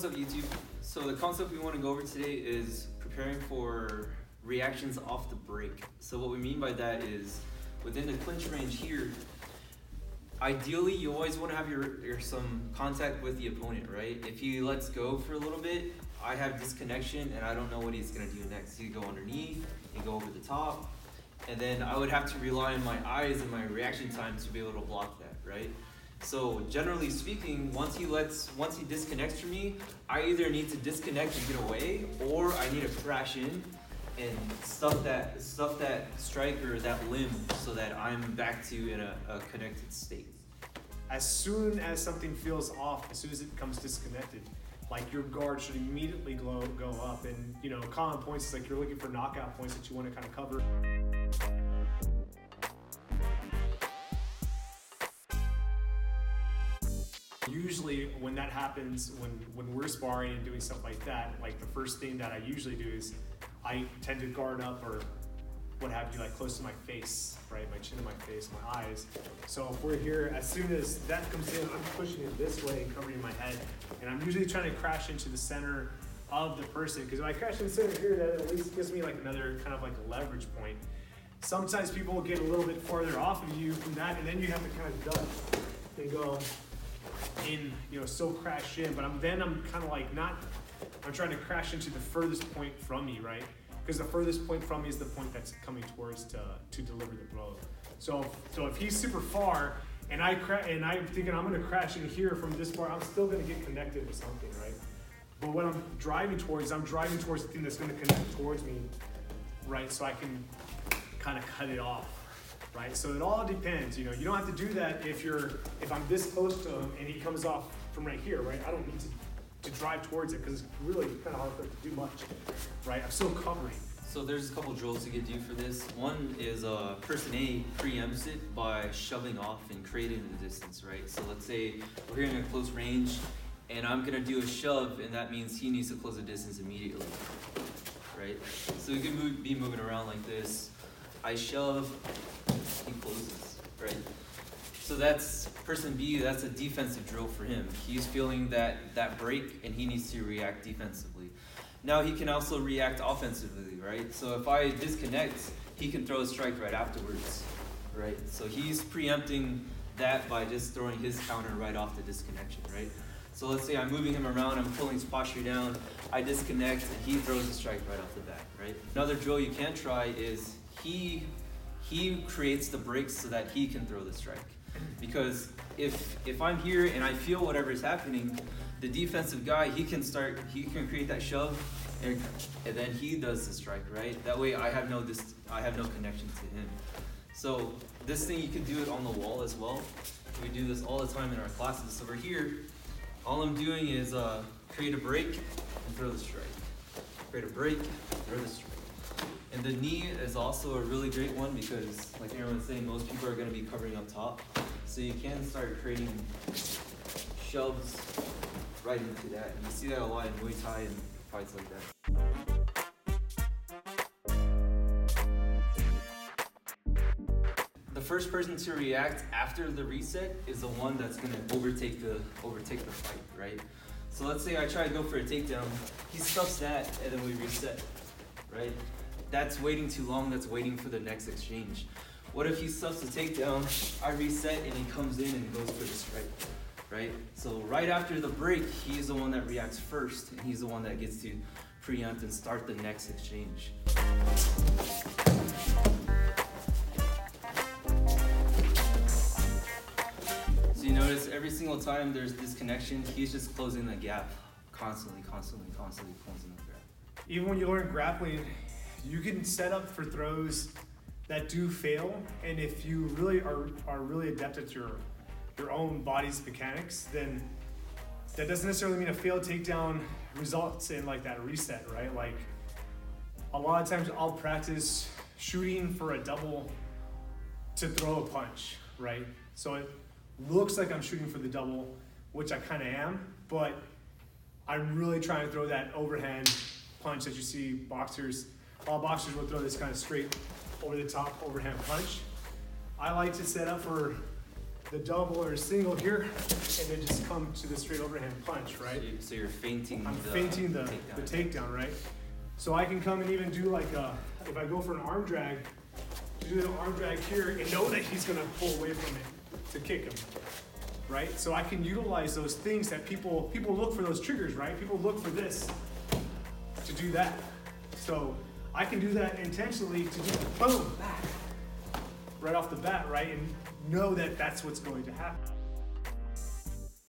What's up, YouTube? So the concept we want to go over today is preparing for reactions off the break. So what we mean by that is within the clinch range here, ideally you always want to have your some contact with the opponent, right? If he lets go for a little bit, I have disconnection and I don't know what he's going to do next. He could go underneath, he could go over the top, and then I would have to rely on my eyes and my reaction time to be able to block that, right? So generally speaking, once he disconnects from me, I either need to disconnect and get away, or I need to crash in and stuff that strike or that limb so that I'm back to in a connected state. As soon as something feels off, as soon as it becomes disconnected, like your guard should immediately go up. And common points is like you're looking for knockout points that you want to kind of cover. Usually when that happens, when we're sparring and doing stuff like that, like the first thing that I usually do is I tend to guard up or what have you, like close to my face, right? My chin to my face, my eyes. So if we're here, as soon as that comes in, I'm pushing it this way and covering my head. And I'm usually trying to crash into the center of the person, because if I crash in the center here, that at least gives me like another kind of like a leverage point. Sometimes people get a little bit farther off of you from that, and then you have to kind of duck and go in, still crash in, but I'm kind of like I'm trying to crash into the furthest point from me, right? Because the furthest point from me is the point that's coming towards to deliver the blow. So if he's super far and I'm thinking I'm gonna crash in here from this far, I'm still gonna get connected with something, right? But what I'm driving towards the thing that's gonna connect towards me, right? So I can kind of cut it off. Right, so it all depends. You don't have to do that if I'm this close to him and he comes off from right here, right? I don't need to drive towards it because it's really kind of hard for it to do much, right? I'm still covering. So there's a couple drills you could do for this. One is person A preempts it by shoving off and creating the distance, right? So let's say we're here in a close range and I'm gonna do a shove, and that means he needs to close the distance immediately, right? So we can be moving around like this. I shove, he closes, right? So that's person B, that's a defensive drill for him. He's feeling that break and he needs to react defensively. Now he can also react offensively, right? So if I disconnect, he can throw a strike right afterwards, right? So he's preempting that by just throwing his counter right off the disconnection, right? So let's say I'm moving him around, I'm pulling his posture down, I disconnect, and he throws a strike right off the bat, right? Another drill you can try is he creates the breaks so that he can throw the strike. Because if I'm here and I feel whatever is happening, the defensive guy, he can create that shove, and then he does the strike, right? That way I have no connection to him. So this thing, you can do it on the wall as well. We do this all the time in our classes. So we're here, all I'm doing is create a break and throw the strike. Create a break, throw the strike. And the knee is also a really great one because, like Aaron was saying, most people are going to be covering up top. So you can start creating shoves right into that. And you see that a lot in Muay Thai and fights like that. The first person to react after the reset is the one that's going to overtake the fight, right? So let's say I try to go for a takedown, he stuffs that, and then we reset, right? That's waiting too long, that's waiting for the next exchange. What if he stuffs the takedown, I reset, and he comes in and goes for the strike, right? So right after the break, he's the one that reacts first, and he's the one that gets to preempt and start the next exchange. So you notice every single time there's disconnection, he's just closing the gap constantly closing the gap. Even when you learn grappling, you can set up for throws that do fail, and if you really are really adept at your own body's mechanics, then that doesn't necessarily mean a failed takedown results in like that reset, right? Like a lot of times I'll practice shooting for a double to throw a punch, right? So it looks like I'm shooting for the double, which I kind of am, but I'm really trying to throw that overhand punch that you see boxers. All boxers will throw this kind of straight over the top overhand punch. I like to set up for the double or single here, and then just come to the straight overhand punch, right? So you're feinting. I'm feinting the takedown, right? So I can come and even do like if I go for an arm drag, do the arm drag here and know that he's gonna pull away from it to kick him, right? So I can utilize those things that people look for those triggers, right? People look for this to do that. So I can do that intentionally to just boom, back, right off the bat, right? And know that that's what's going to happen.